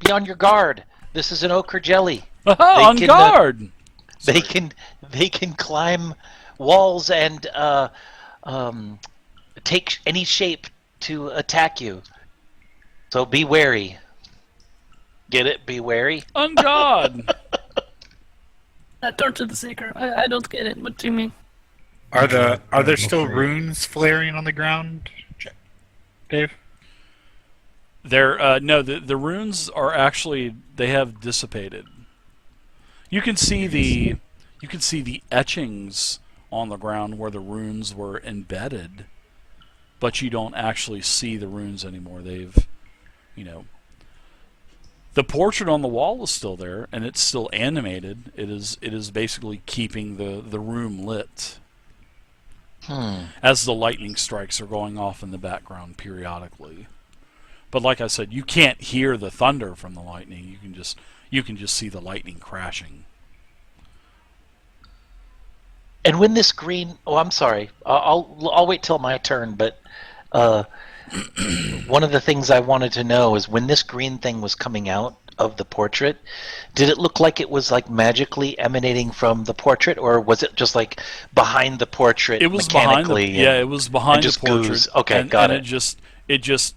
Be on your guard. This is an ochre jelly. On guard. They can climb walls and take any shape to attack you. So be wary. Get it? Be wary. On guard. I turn to the Seeker. I don't get it. What do you mean? Are there still runes flaring on the ground, Dave? No, the runes are actually, they have dissipated. You can see the etchings on the ground where the runes were embedded, but you don't actually see the runes anymore. They've, the portrait on the wall is still there, and it's still animated. It is basically keeping the room lit. As the lightning strikes are going off in the background periodically. But like I said, you can't hear the thunder from the lightning. You can just see the lightning crashing. And when this green, I'm sorry, I'll wait till my turn. But one of the things I wanted to know is when this green thing was coming out of the portrait, did it look like it was like magically emanating from the portrait, or was it just like behind the portrait? It was mechanically? it was behind the portrait. Goose. Okay, got it. It just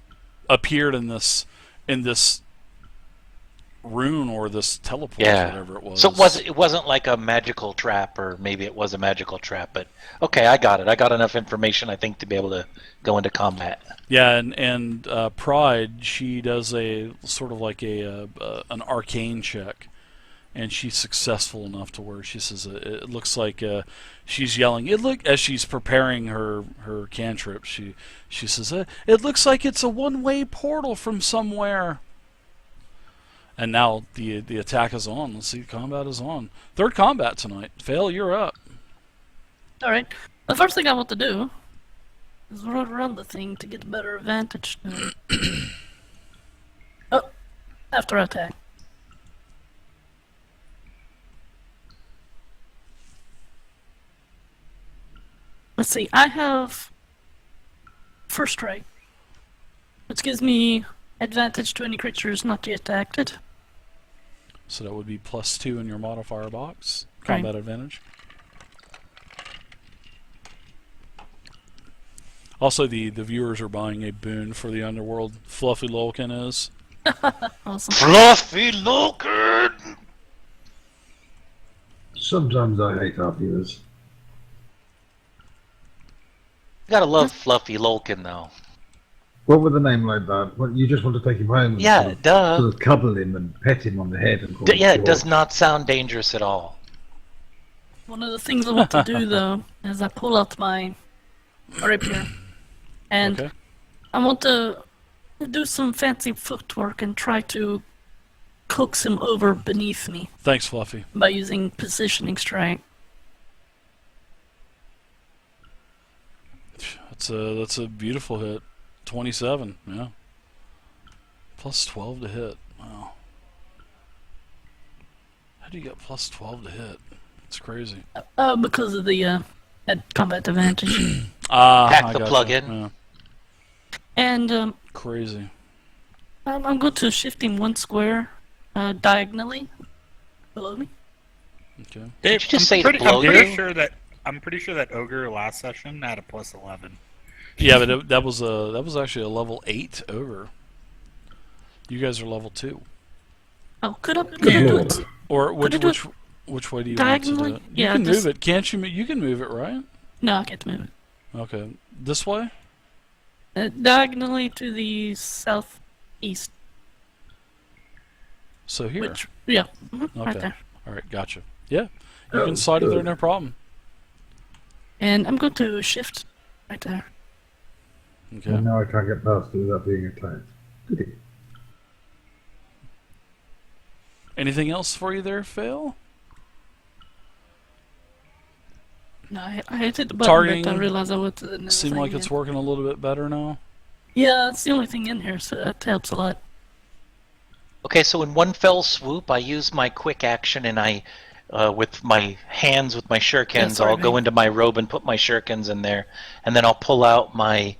appeared in this rune or this teleport, whatever it was. So it wasn't like a magical trap, or maybe it was a magical trap, but okay, I got it. I got enough information, I think, to be able to go into combat. Yeah, and Pride, she does a sort of like an arcane check, and she's successful enough to where she says it looks like she's yelling. As she's preparing her cantrip, she says it looks like it's a one-way portal from somewhere. And now the attack is on. Let's see, combat is on. Third combat tonight. Fail, you're up. All right. The first thing I want to do is run around the thing to get a better advantage. Oh, after attack. Let's see. I have first strike, which gives me advantage to any creatures not yet acted. So that would be +2 in your modifier box. Right. Combat advantage. Also, the viewers are buying a boon for the underworld. Fluffy Lolkin is. Awesome. Fluffy Lolkin! Sometimes I hate our viewers. You gotta love Fluffy Lolkin, though. What with a name like that? What, you just want to take him home and Yeah, duh. sort of cuddle him and pet him on the head and call him Yeah, it George. does not sound dangerous at all. One of the things I want to do, though, is I pull out my rapier. And Okay. I want to do some fancy footwork and try to coax him over beneath me Thanks, Fluffy. by using positioning strike. That's a beautiful hit. 27, yeah. +12 to hit. Wow. How do you get +12 to hit? It's crazy. Because of the combat advantage. Hack I the gotcha. plug-in. Yeah. And Crazy. I'm going to shift him one square diagonally below me. Okay. Did you just say I'm blow pretty you? sure that ogre last session had a +11. Yeah, but that was actually a level 8 ogre. You guys are level 2. Oh, could I do it? Or Could I do it which way do you want to do diagonally? it? You Yeah, can just- move it, can't you? You can move it, right? No, I can't move it. Okay. This way? Diagonally to the southeast. So here. Yeah, right Okay. there. All right, gotcha. Yeah, you can slide it there, no problem. And I'm going to shift right there. Okay. And now I can't get past it without being attacked. Goody. Anything else for you there, Phil? No, I hit the button, Targeting but I realized I was. Seem like it's working a little bit better now. Yeah, it's the only thing in here, so that helps a lot. Okay, so in one fell swoop, I use my quick action, and I, with my hands, with my shurikens, sorry, I'll go mate. into my robe and put my shurikens in there, and then I'll pull out my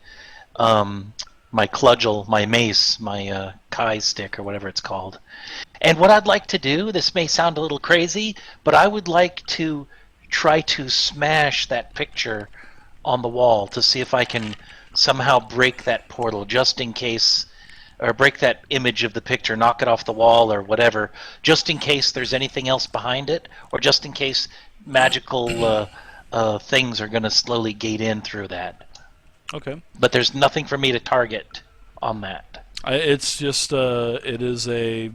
my cudgel, my mace, my Kai stick, or whatever it's called. And what I'd like to do, this may sound a little crazy, but I would like to try to smash that picture on the wall to see if I can somehow break that portal, just in case, or break that image of the picture, knock it off the wall or whatever, just in case there's anything else behind it, or just in case magical things are going to slowly gate in through that. Okay. But there's nothing for me to target on that. It's just it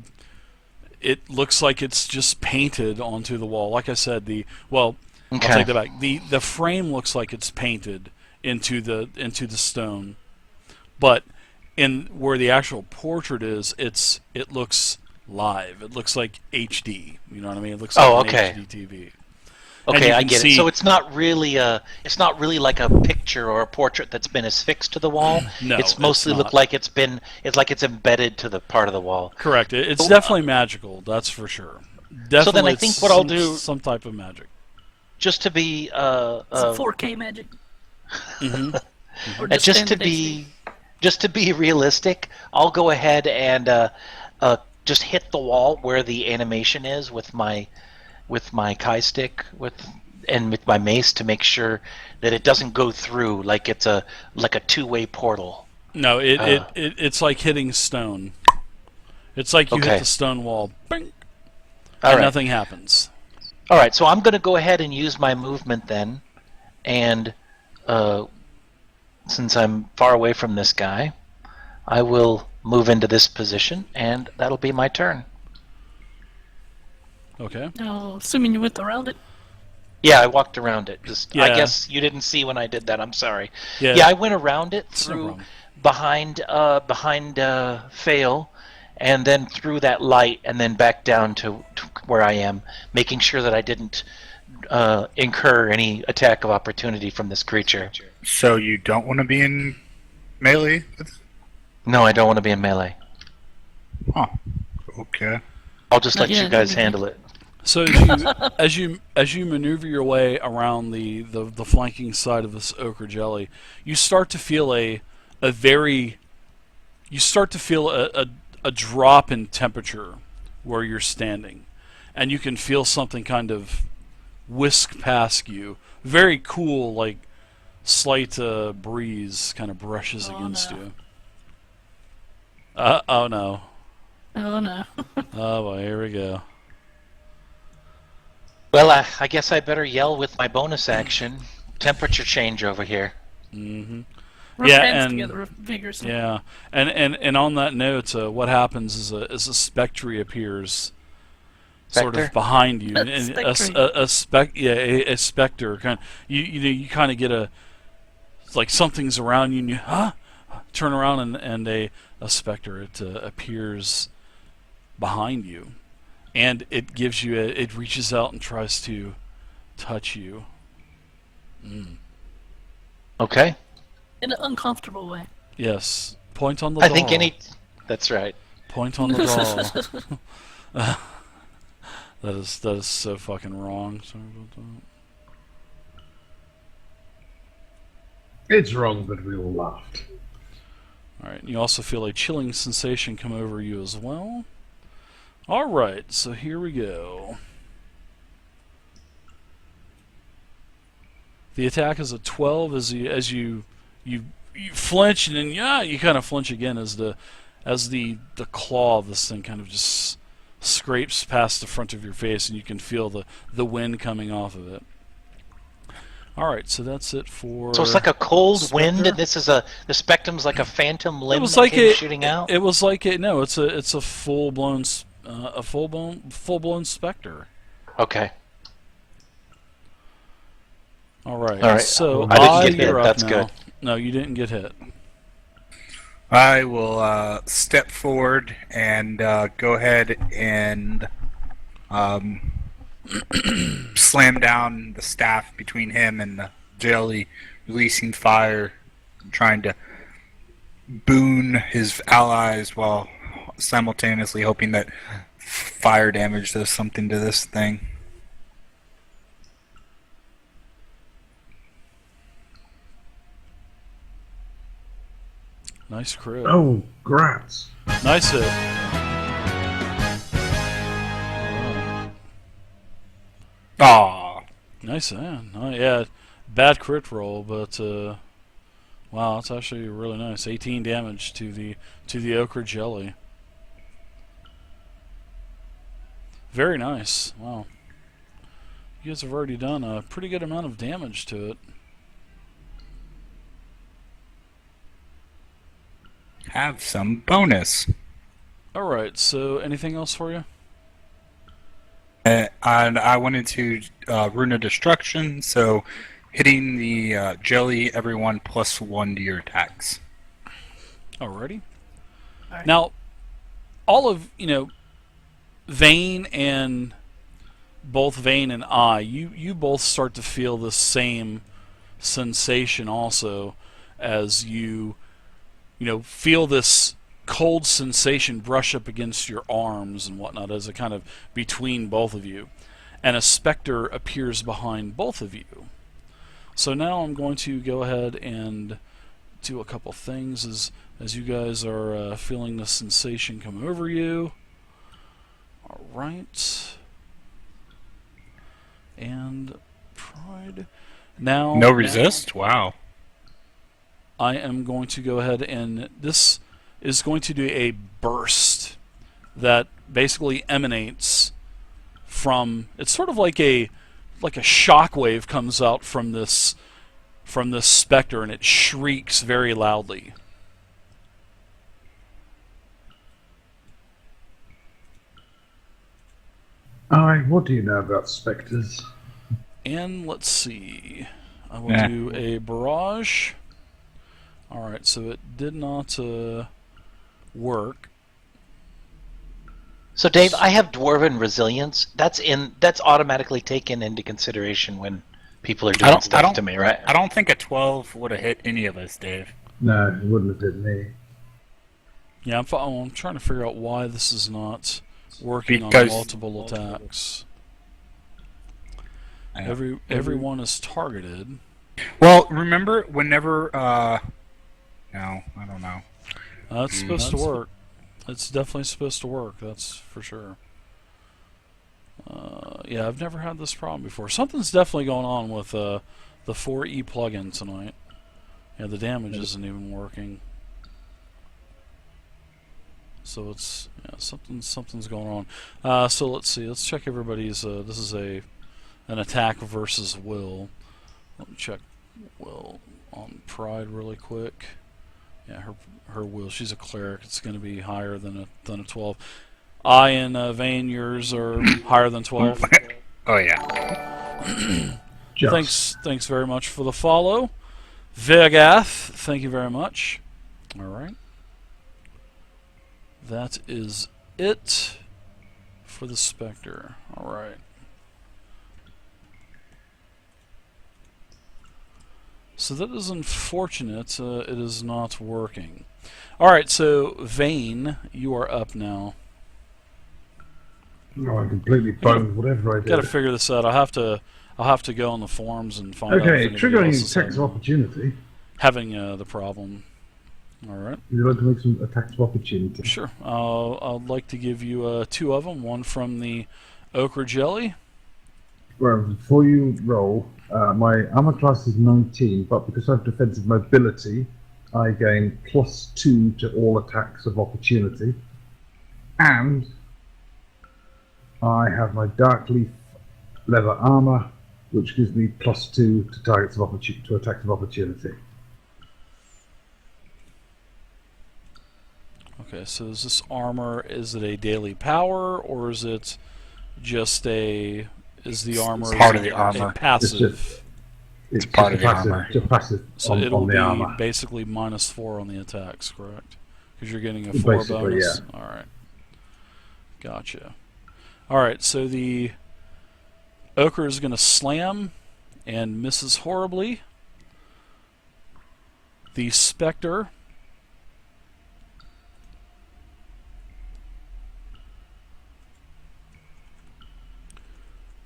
looks like it's just painted onto the wall. Like I said, I'll take that back. The frame looks like it's painted into the stone, but in where the actual portrait is, it looks live. It looks like HD. You know what I mean? It looks like an HD TV. Okay, I get it. So it's not really like a picture or a portrait that's been affixed to the wall. No, it's mostly looked like it's embedded to the part of the wall. Correct. It's definitely magical. That's for sure. Definitely. So then I think what I'll do, some type of magic. just to be It's a 4K magic. Mm-hmm. Or just to be realistic, I'll go ahead and just hit the wall where the animation is with my Kai stick and with my mace to make sure that it doesn't go through like it's a two-way portal. No, it's like hitting stone. It's like you hit the stone wall, bing, and nothing happens. All right, so I'm going to go ahead and use my movement then, and since I'm far away from this guy, I will move into this position, and that'll be my turn. Okay. Oh, assuming you went around it. Yeah, I walked around it. Yeah. I guess you didn't see when I did that. I'm sorry. Yeah, Yeah, I went around it it's no through problem. behind Fail, and then through that light, and then back down to where I am, making sure that I didn't incur any attack of opportunity from this creature. So you don't want to be in melee? No, I don't want to be in melee. Huh. Okay. I'll just let Yeah, you guys yeah. handle it. So as you maneuver your way around the flanking side of this ochre jelly, you start to feel a drop in temperature where you're standing, and you can feel something kind of whisk past you. Very cool, like slight breeze kind of brushes against you. Oh no. Oh no. Oh boy, here we go. Well, I guess I better yell with my bonus action. Temperature change over here. Mm-hmm. Rub Yeah, hands and together vigorously. yeah, and on that note, what happens is a spectre appears, sort of Spectre? behind you, and a spectre kind. You kind of get it's like something's around you, and you turn around, and a spectre appears behind you, and it gives you it reaches out and tries to touch you. Okay. In an uncomfortable way. Yes, point on the I doll. think that's right. Point on the doll. That is so fucking wrong. Sorry about that. It's wrong, but we all laughed. Alright, you also feel a chilling sensation come over you as well. Alright, so here we go. The attack is a 12 as you flinch, and then you kind of flinch again as the claw of this thing kind of just scrapes past the front of your face, and you can feel the wind coming off of it. Alright, so that's it for... So it's like a cold Spectre? wind, and the spectrum's like a phantom limb It was like shooting out? It was like it's a full-blown spectre. Okay. Alright, so I didn't get you're hit. up That's now. good. No, you didn't get hit. I will step forward and go ahead and slam down the staff between him and the jelly, releasing fire, trying to boon his allies while simultaneously hoping that fire damage does something to this thing. Nice crit. Oh, grats. Nice hit. Aw. Nice hit. Oh, yeah, bad crit roll, but wow, that's actually really nice. 18 damage to the ochre jelly. Very nice. Wow. You guys have already done a pretty good amount of damage to it. Have some bonus. Alright, so anything else for you? And I went into Rune of Destruction, so hitting the jelly, everyone +1 to your attacks. Alrighty. Alright. Now, all of, Vane and both Vane and I, you both start to feel the same sensation also as you feel this cold sensation brush up against your arms and whatnot as a kind of between both of you. And a specter appears behind both of you. So now I'm going to go ahead and do a couple things as you guys are feeling the sensation come over you. Alright. And Pride. Now... No resist? Wow. I am going to go ahead and this is going to do a burst that basically emanates from, it's sort of like a shockwave comes out from this specter, and it shrieks very loudly. Alright, what do you know about spectres? And let's see. I will do a barrage. Alright, so it did not work. So Dave, I have dwarven resilience. That's automatically taken into consideration when people are doing stuff to me, right? I don't think a 12 would have hit any of us, Dave. No, it wouldn't have been me. Yeah, I'm trying to figure out why this is not working on multiple attacks. Everyone is targeted. Well, remember whenever no, I don't know. That's supposed to work. It's definitely supposed to work, that's for sure. Yeah, I've never had this problem before. Something's definitely going on with the 4E plugin tonight. Yeah, the damage isn't even working. So it's something's going on. So let's see. Let's check everybody's. This is an attack versus will. Let me check will on Pride really quick. Yeah, her will. She's a cleric. It's going to be higher than a 12. I and Vane, yours are higher than 12. Oh yeah. Thanks very much for the follow, Vegath. Thank you very much. All right. That is it for the Spectre. All right. So that is unfortunate. It is not working. All right. So Vane, you are up now. Oh, I completely boned whatever I did. Got to figure this out. I'll have to go on the forums and find out. Okay, if anybody triggering else is attacks of opportunity. having the problem. All right. Would you like to make some attacks of opportunity? Sure. I'd like to give you 2 of them. One from the ochre jelly. Well, before you roll, my armor class is 19, but because I have defensive mobility, I gain +2 to all attacks of opportunity. And I have my dark leaf leather armor, which gives me +2 to targets of to attacks of opportunity. Okay, so is this armor, is it a daily power, or is it just a, is the armor part of the armor. a passive? It's part of the passive, armor. Just passive So on, it'll on the be armor. basically -4 on the attacks, correct? Because you're getting a 4 Basically, bonus? yeah. Alright. Gotcha. Alright, so the ochre is going to slam and misses horribly. The specter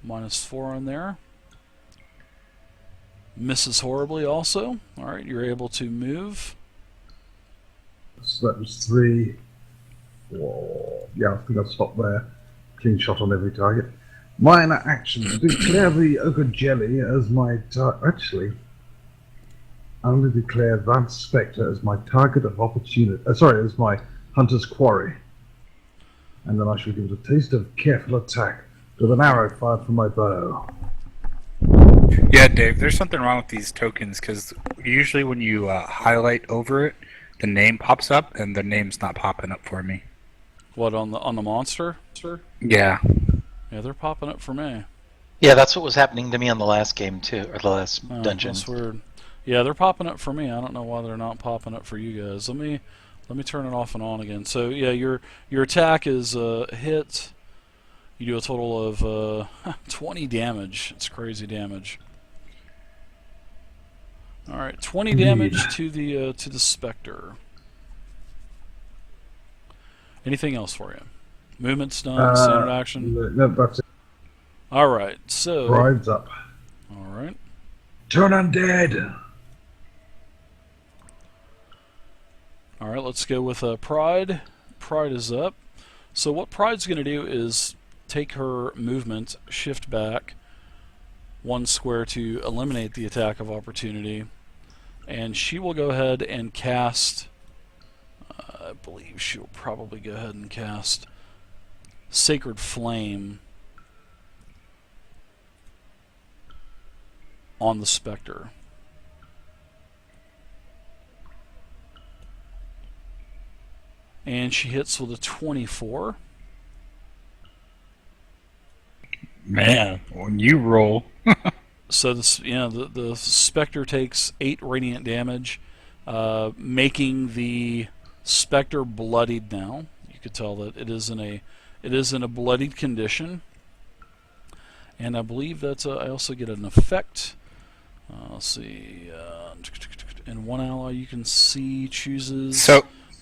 -4 on there. Misses horribly also. Alright, you're able to move. So that was 3. 4. Yeah, I think I'll stop there. Clean shot on every target. Minor actions. Declare the ochre jelly as my actually, I'm going to declare Advanced Spectre as my target of opportunity. Sorry, as my hunter's quarry. And then I shall give it a taste of careful attack with an arrow fired from my bow. Yeah, Dave, there's something wrong with these tokens because usually when you highlight over it, the name pops up, and the name's not popping up for me. What, on the monster? Yeah. Yeah, they're popping up for me. Yeah, that's what was happening to me on the last game too, or the last Oh, dungeon. that's weird. Yeah, they're popping up for me. I don't know why they're not popping up for you guys. Let me turn it off and on again. So yeah, your attack is hit. You do a total of 20 damage. It's crazy damage. All right, 20 damage to the Spectre. Anything else for you? Movement's done. Standard action. No, that's it. All right, so. Rides up. All right. Turn undead. All right, let's go with Pride. Pride is up. So what Pride's going to do is take her movement, shift back 1 square to eliminate the attack of opportunity, and she will go ahead and cast, I believe she'll probably go ahead and cast Sacred Flame on the Spectre. And she hits with a 24. Man, when you roll. So this, the Spectre takes 8 radiant damage, making the Spectre bloodied now. You could tell that it is in a bloodied condition. And I believe that's I also get an effect. Let's see. And one ally you can see chooses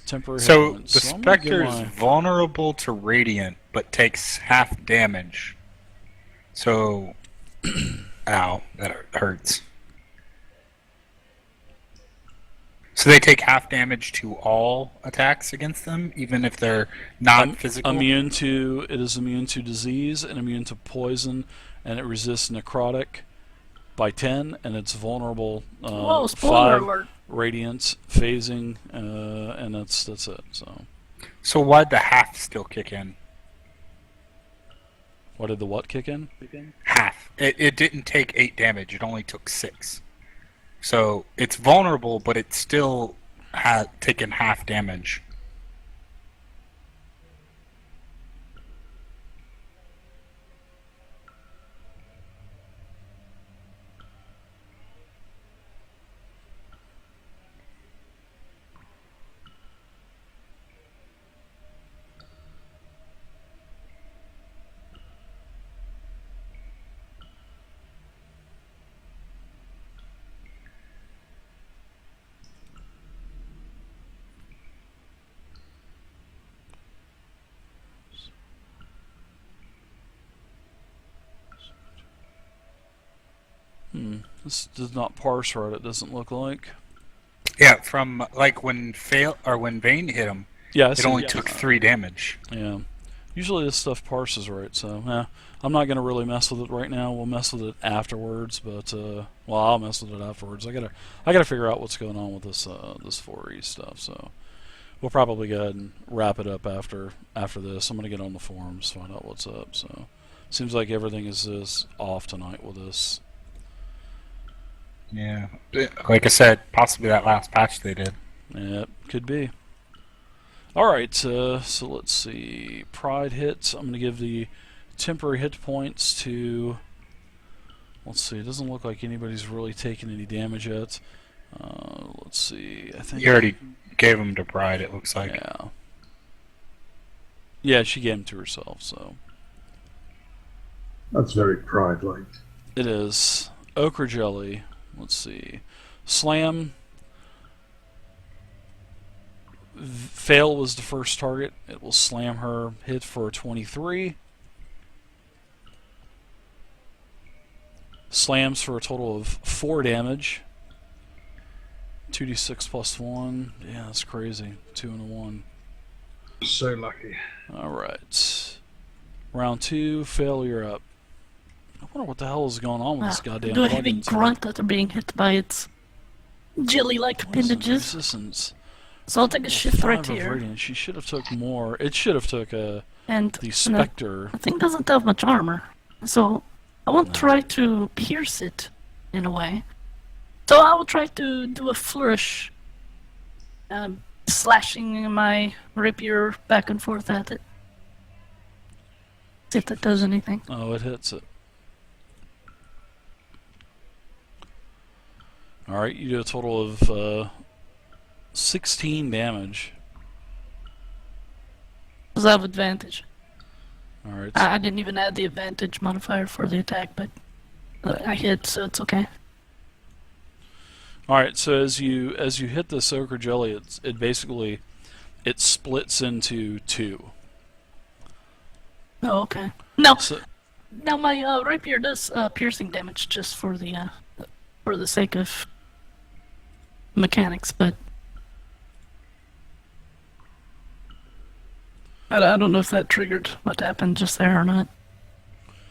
temporary hit points. The So Spectre is vulnerable to radiant, but takes half damage. So, ow, that hurts. So they take half damage to all attacks against them, even if they're not physical? It is immune to disease and immune to poison, and it resists necrotic by 10, and it's vulnerable Whoa, spoiler 5 alert. radiance, phasing, and that's it. So why'd the half still kick in? Why did the what kick in? Half. It didn't take 8 damage, it only took 6. So it's vulnerable, but it still had taken half damage. This does not parse right, it doesn't look like. Yeah, from like when Vayne hit him, Yeah, it only took 3 damage. Yeah. Usually this stuff parses right, so I'm not going to really mess with it right now. We'll mess with it afterwards, but I'll mess with it afterwards. I gotta figure out what's going on with this 4E stuff. So we'll probably go ahead and wrap it up after this. I'm gonna get on the forums, find out what's up. So seems like everything is off tonight with this. Yeah, like I said, possibly that last patch they did. Yeah, could be. Alright, so let's see. Pride hits. I'm going to give the temporary hit points to... Let's see, it doesn't look like anybody's really taken any damage yet. Let's see, I think... You already gave them to Pride, it looks like. Yeah. Yeah, she gave them to herself, so... That's very Pride-like. It is. Ochre Jelly. Let's see. Slam... Fail was the first target. It will slam her, hit for 23. Slams for a total of 4 damage. 2d6 plus 1. Yeah, that's crazy. 2 and a 1. So lucky. Alright. Round 2, failure up. I wonder what the hell is going on with this goddamn Do a heavy plugin. grunt after being hit by its jelly-like appendages. Resistance. So I'll take a shift 5 right of here. radiance. She should have took more. It should have took And the Spectre. I think doesn't have much armor. So I won't try to pierce it in a way. So I will try to do a flourish, slashing my rapier back and forth at it. See if that does anything. Oh, it hits it. Alright, you do a total of 16 damage. Does that have advantage? Alright. I didn't even add the advantage modifier for the attack, but I hit, so it's okay. Alright, so as you hit this ochre jelly, it basically splits into 2. Oh, okay. No, So, now my rapier does piercing damage just for the sake of mechanics, but I don't know if that triggered what happened just there or not.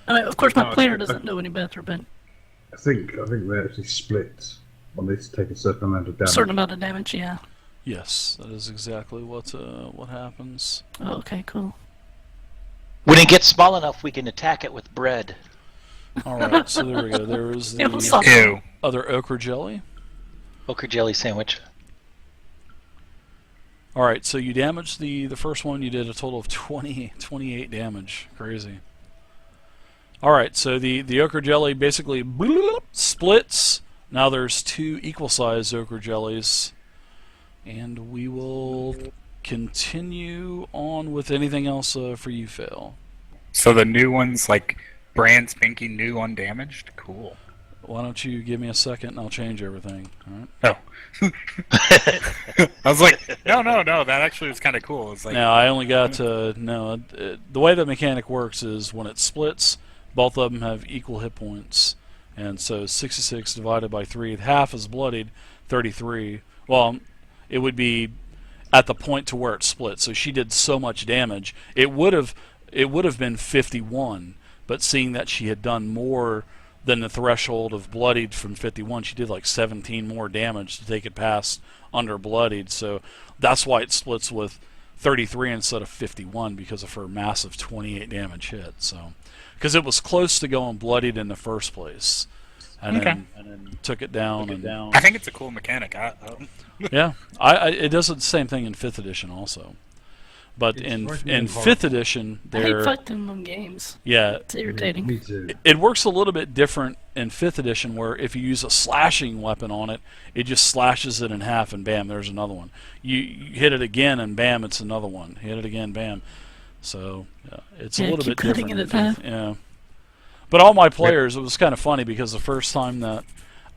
I mean, of course, my player doesn't know any better, but I think they actually split when they take a certain amount of a damage. certain amount of damage, yeah. yes, that is exactly what happens. Oh, okay, cool. When it gets small enough, we can attack it with bread. Alright, so there we go. There is It was the something. Ew. other ochre jelly. Ochre jelly sandwich. Alright, so you damaged the first one. You did a total of 28 damage. Crazy. Alright, so the ochre jelly basically splits. Now there's 2 equal-sized ochre jellies. And we will continue on with anything else for you, Phil. So the new one's like brand spanking new, undamaged. Cool. Why don't you give me a second and I'll change everything. Alright. Oh. I was like, no. That actually was kind of cool. It's like, Now, I only got the way the mechanic works is when it splits, both of them have equal hit points. And so 66 divided by 3, half is bloodied, 33. Well, it would be at the point to where it split. So she did so much damage. It would have been 51, but seeing that she had done more than the threshold of bloodied from 51, she did like 17 more damage to take it past under bloodied. So that's why it splits with 33 instead of 51, because of her massive 28 damage hit. So because it was close to going bloodied in the first place, and then took it down. I think it's a cool mechanic. Yeah, it does the same thing in 5th edition also. But It's in working in hard. 5th edition, I hate there fighting them games. yeah, It's irritating. Me too. it works a little bit different in 5th edition, where if you use a slashing weapon on it, it just slashes it in half, and bam, there's another one. You hit it again, and bam, it's another one. Hit it again, bam. So yeah, it's a Yeah, little keep bit cutting different. it in half. Yeah. But all my players, it was kind of funny because the first time that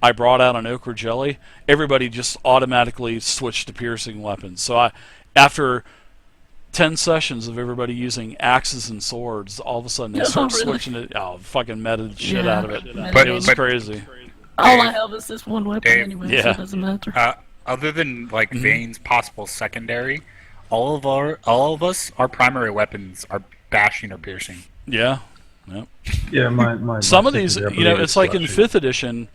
I brought out an ochre jelly, everybody just automatically switched to piercing weapons. So after 10 sessions of everybody using axes and swords, all of a sudden they Oh, start really? switching it. Oh, fucking meta the shit Yeah, out of it. meta. It was But- crazy. All I have is this one weapon Dave. anyway, so Yeah. it doesn't matter. Other than like Vane's possible secondary, all of us, our primary weapons are bashing or piercing. Yeah. Yep. Yeah, my Some of these, secondary, I you know, believe, it's is like in slashing. 5th edition,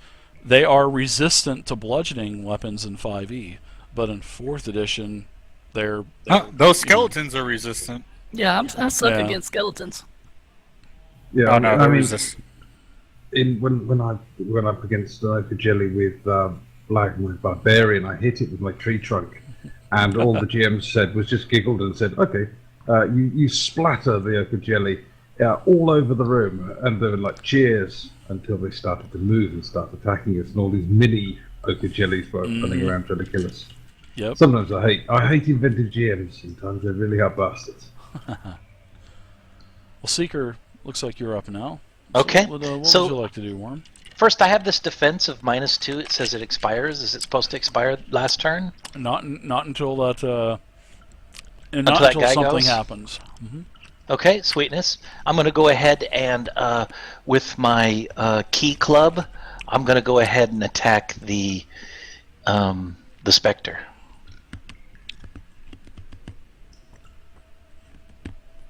they are resistant to bludgeoning weapons in 5e, but in 4th edition, they're Those skeletons are resistant. Yeah, I suck Yeah. against skeletons. Yeah, Oh no, I they're mean, resistant. when I went up against an ochre jelly with Black my barbarian, I hit it with my tree trunk, and all the GM said was just giggled and said, "Okay, you splatter the ochre jelly all over the room," and they were like cheers until they started to move and start attacking us, and all these mini ochre jellies were running around trying to kill us. Yep. Sometimes I hate inventive GMs. Sometimes they really are bastards. Well, Seeker, looks like you're up now. Okay, What so- would you like to do, Worm? First, I have this defense of -2. It says it expires. Is it supposed to expire last turn? Not until that. And Until not that until guy something goes? happens. Okay, sweetness. I'm going to go ahead and, with my key club, I'm going to go ahead and attack the the Spectre.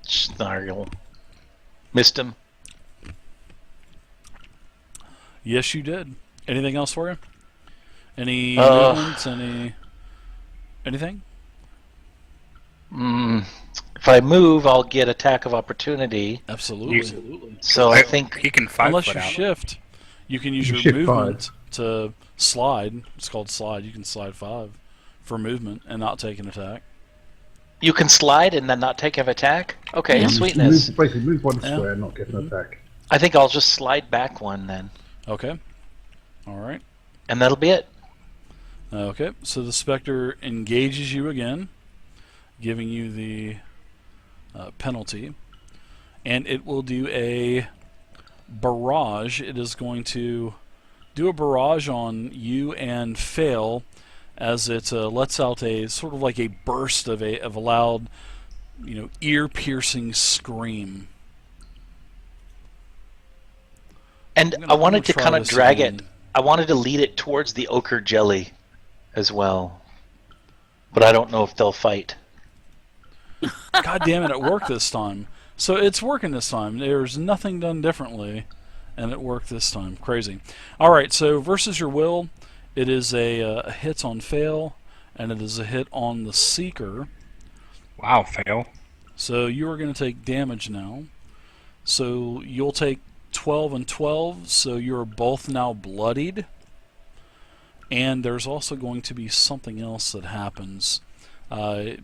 Snarl. Missed him. Yes, you did. Anything else for you? Any Uh, movements? Anything? If I move, I'll get attack of opportunity. Absolutely. So I think he can 5 Unless foot you out. shift, you can use You your shift movement to slide. It's called slide. You can slide 5 for movement and not take an attack. you can slide and then not take an attack. Okay, Yeah. sweetness. Basically, move one Yeah. square, not get an attack. I think I'll just slide back one then, Okay. All right. and that'll be it. Okay. So the Spectre engages you again, giving you the penalty, and it will do a barrage. It is going to do a barrage on you and fail, as it lets out a sort of like a burst of a loud, ear-piercing scream. And I'm gonna- I wanted I'm to gonna kind try of this drag again. it. I wanted to lead it towards the ochre jelly as well. But I don't know if they'll fight. God damn it! It worked this time. So it's working this time. There's nothing done differently, and it worked this time. Crazy. All right. So versus your will, it is a hit on fail, and it is a hit on the seeker. Wow, fail. So you are going to take damage now. So you'll take 12 and 12. So you're both now bloodied. And there's also going to be something else that happens.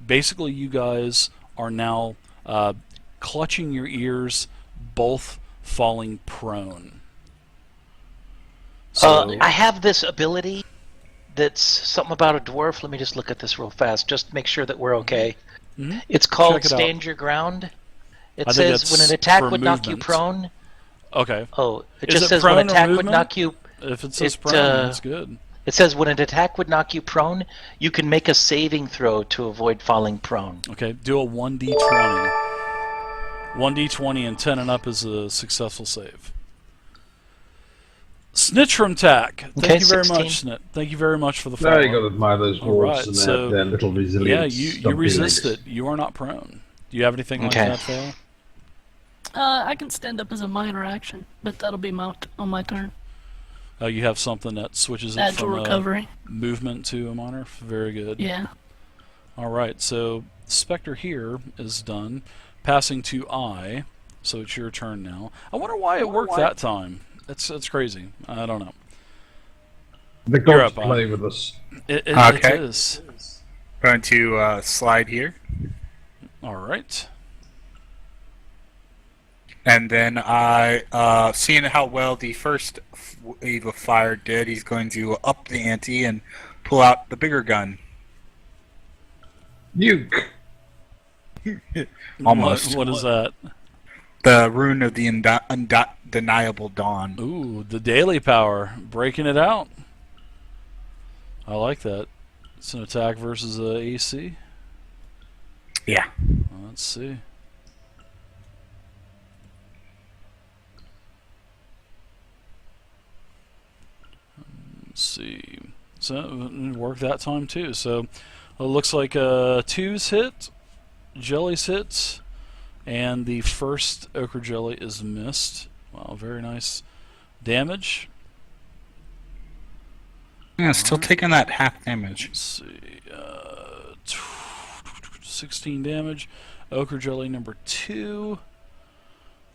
Basically, you guys are now clutching your ears, both falling prone. So, I have this ability that's something about a dwarf. Let me just look at this real fast, just to make sure that we're okay. Mhm. It's called Check it out. Stand Your Ground. It I think says that's when an attack for would knock you movement. prone. okay. Oh, it Is just it says when prone an or attack would movement? knock you. If it says It, prone, that's good. It says when an attack would knock you prone, you can make a saving throw to avoid falling prone. Okay, do a 1d20. 1d20 and 10 and up is a successful save. Snitch from Tack. Thank Okay, you very 16. much, Snit. Thank you very much for the Now follow. you got to admire those All dwarves right, and so- their little Yeah, resilience. you stumpy resist legs. it. You are not prone. Do you have anything like Okay. that, fail? I can stand up as a minor action, but that'll be on my turn. You have something that switches it Agile from recovery. movement to a minor? Very good. Yeah. All right, so Spectre here is done. Passing to I, so it's your turn now. I wonder why it worked that time. That's crazy. I don't know. The You're gods up, play Bob. with us. It Okay. is. Going to slide here. All right. And then seeing how well the first wave of fire did, he's going to up the ante and pull out the bigger gun. Nuke! Almost. What is that? The rune of the undeniable dawn. Ooh, the daily power. Breaking it out. I like that. It's an attack versus AC. Yeah. Let's see. Let's see. So it worked that time too. So it looks like two's hit, jelly's hit, and the first ochre jelly is missed. Wow, very nice damage. Yeah, still taking that half damage. Let's see. 16 damage. Ochre jelly number 2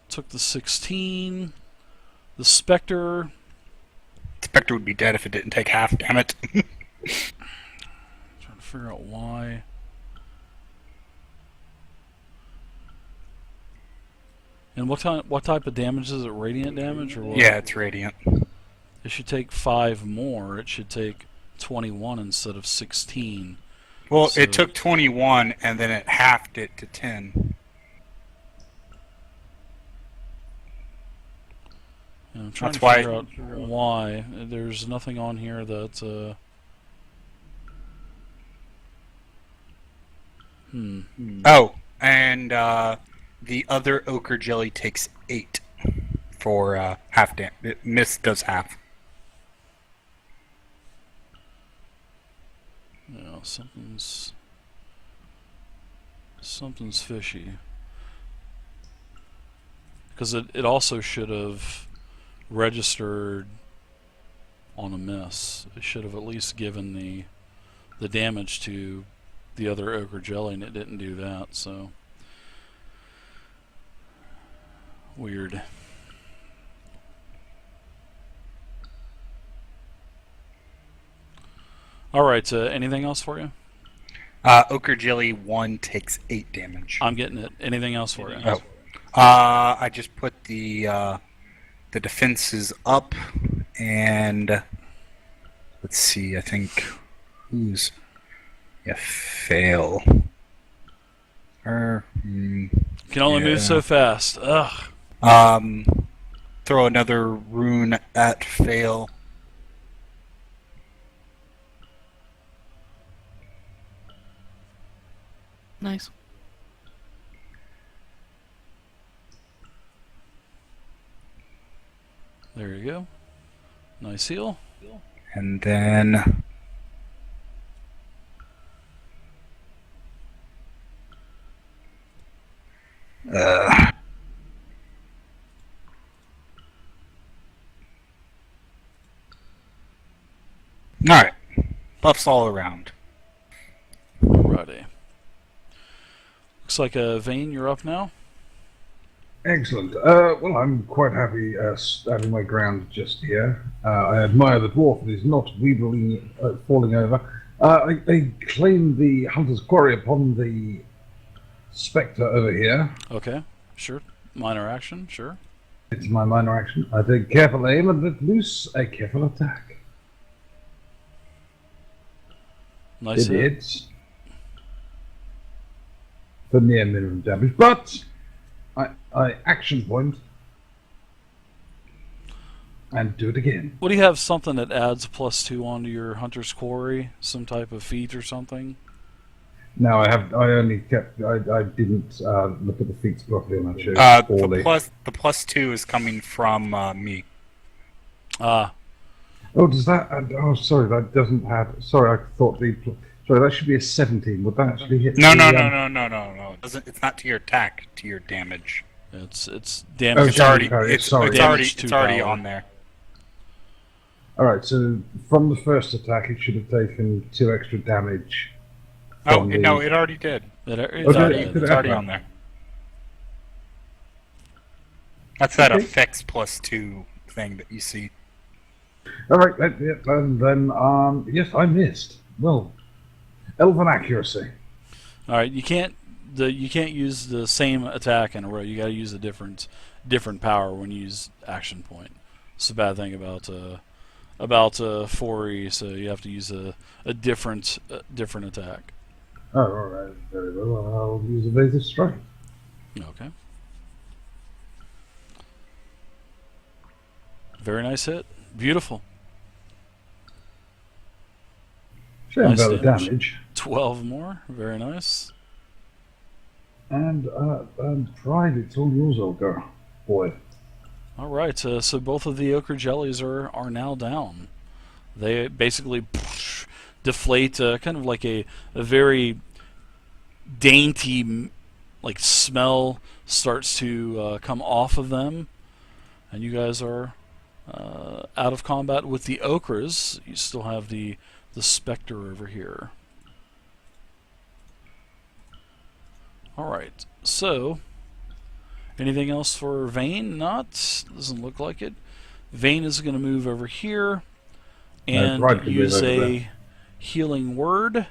took the 16. The Spectre. Spectre would be dead if it didn't take half, damn it. Trying to figure out why. And what type of damage is it? Radiant damage or what? Yeah, it's radiant. It should take 5 more. It should take 21 instead of 16. Well, So- it took 21 and then it halved it to 10. And I'm trying That's to why- figure out why. There's nothing on here that. Oh, and the other ochre jelly takes 8 for half damage. Miss does half. something's fishy. Because it also should have registered on a miss. It should have at least given the damage to the other ochre jelly, and it didn't do that. So weird. All right. Anything else for you? Ochre Jelly 1 takes 8 damage. I'm getting it. Anything else for you? Oh. I just put the defenses up, and let's see. I think fail. Can only move so fast. Ugh. Throw another rune at fail. Nice. There you go. Nice heal. And then alright. Buffs all around. Alrighty. Looks like Vane, you're up now. Excellent. Well, I'm quite happy standing my ground just here. I admire the dwarf that is not weebling, falling over. I claim the hunter's quarry upon the spectre over here. Okay, sure. Minor action, sure. It's my minor action. I take careful aim and let loose a careful attack. Nice It hit. hits for near minimum damage, but I action point and do it again. What do you have? Something that adds +2 onto your hunter's quarry? Some type of feat or something? No, I only kept. I didn't look at the feats properly, and I chose poorly. The +2 is coming from me. Ah, Oh, does that? Oh, sorry, that doesn't have. Sorry, I thought sorry, that should be a 17. Would that actually hit? No. It doesn't. It's not to your attack. To your damage. it's damage. It's already. okay, It's sorry. already. Damage to It's already power. on there. All right, so from the first attack, it should have taken 2 extra damage. Oh from the- no! It already did. It's Okay, already, it could It's have already that. on there. That's that Okay. effects +2 thing that you see. All right, and then yes, I missed. Well, elven accuracy. all right, you can't use the same attack in a row. You got to use a different power when you use action point. It's a bad thing about 4E, so you have to use a different attack. Oh, all right, very well. I'll use evasive strike. Okay. Very nice hit. Beautiful. Shame Nice about the damage. damage. 12 more. Very nice. And pride, it's all yours, old girl. Boy. All right. So both of the ochre jellies are now down. They basically deflate, kind of like a very dainty like smell starts to come off of them, and you guys are out of combat with the ochres. You still have the specter over here. All right. So, anything else for Vane? Not. Doesn't look like it. Vane is going to move over here and Pride can move use over a there. healing word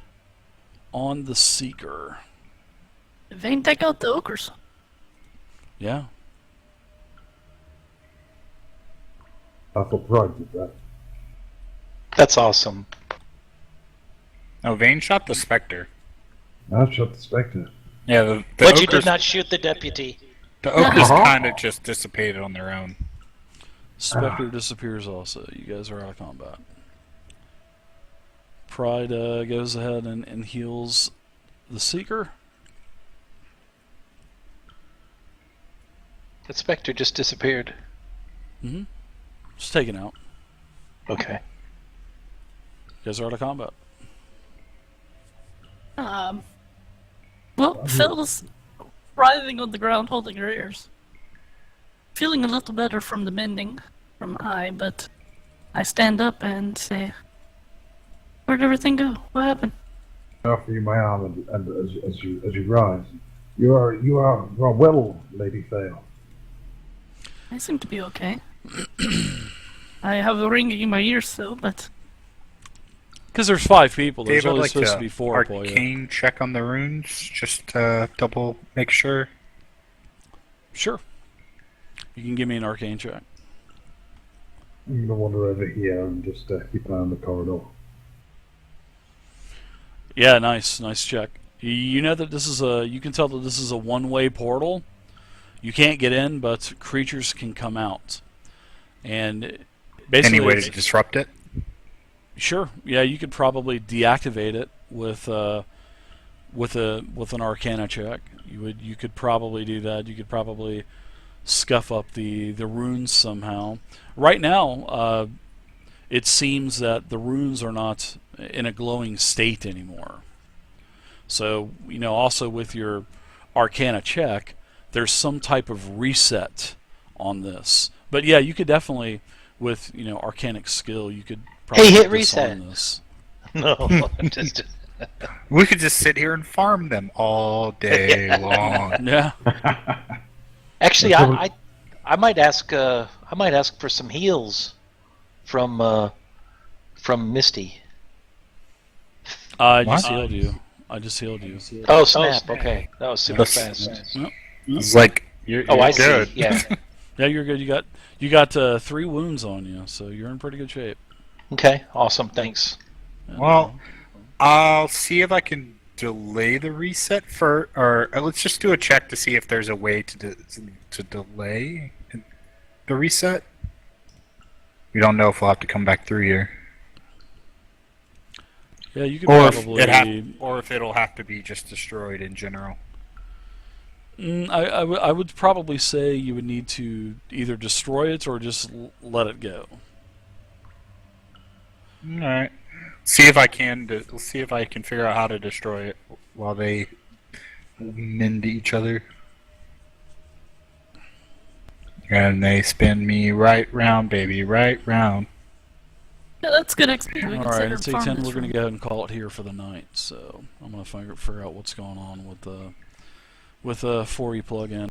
on the Seeker. Vane, take out the ochres. Yeah. I thought pride did that. That's awesome. No, Vane shot the Spectre. I shot the spectre. Yeah, the But you ogres, did not shoot the deputy. the ogres Uh-huh. kind of just dissipated on their own. Spectre disappears also. You guys are out of combat. Pride goes ahead and heals the Seeker. That specter just disappeared. Mm-hmm. Just taken out. Okay. You guys are out of combat. Well, Phil's writhing on the ground, holding her ears. Feeling a little better from the mending from High, but I stand up and say, "Where'd everything go? What happened?" I offer you my arm, and as you rise, you are well, Lady Thale. I seem to be okay. I have a ringing in my ears, though, but Because there's 5 people. There's Dave, I'd only like supposed to to be 4 for you. arcane check on the runes, just to double make sure. Sure. You can give me an arcane check. I'm gonna wander over here and just keep an eye on the corridor. Yeah, nice check. You know that this is a. You can tell that this is a one-way portal. You can't get in, but creatures can come out. And basically, Any way to disrupt it? sure. Yeah, you could probably deactivate it with an Arcana check. You could probably do that. You could probably scuff up the runes somehow. Right now, it seems that the runes are not in a glowing state anymore. So, also with your Arcana check, there's some type of reset on this. But yeah, you could definitely, with Arcanic skill, you could probably Hey, hit disarm reset. this. No, I'm just. We could just sit here and farm them all day long. Yeah. Actually, Let's I might ask. I might ask for some heals from Misty. I just What? healed you. I just healed you. Oh snap! Okay, that was super That's- fast. It's like you're Oh, I good. see. Yeah. Yeah, you're good. You got 3 wounds on you, so you're in pretty good shape. Okay. Awesome. Thanks. Well, I'll see if I can delay the reset or let's just do a check to see if there's a way to delay the reset. We don't know if we'll have to come back through here, yeah, you could or probably. or if it'll have to be just destroyed in general. I would probably say you would need to either destroy it or just let it go. All right. See if I can. See if I can figure out how to destroy it while they mend each other. And they spin me right round, baby, right round. yeah, that's good XP. We All can right, sit it's and farm 8:10. this We're gonna room. go ahead and call it here for the night. So I'm gonna figure out what's going on with 4E plug-in.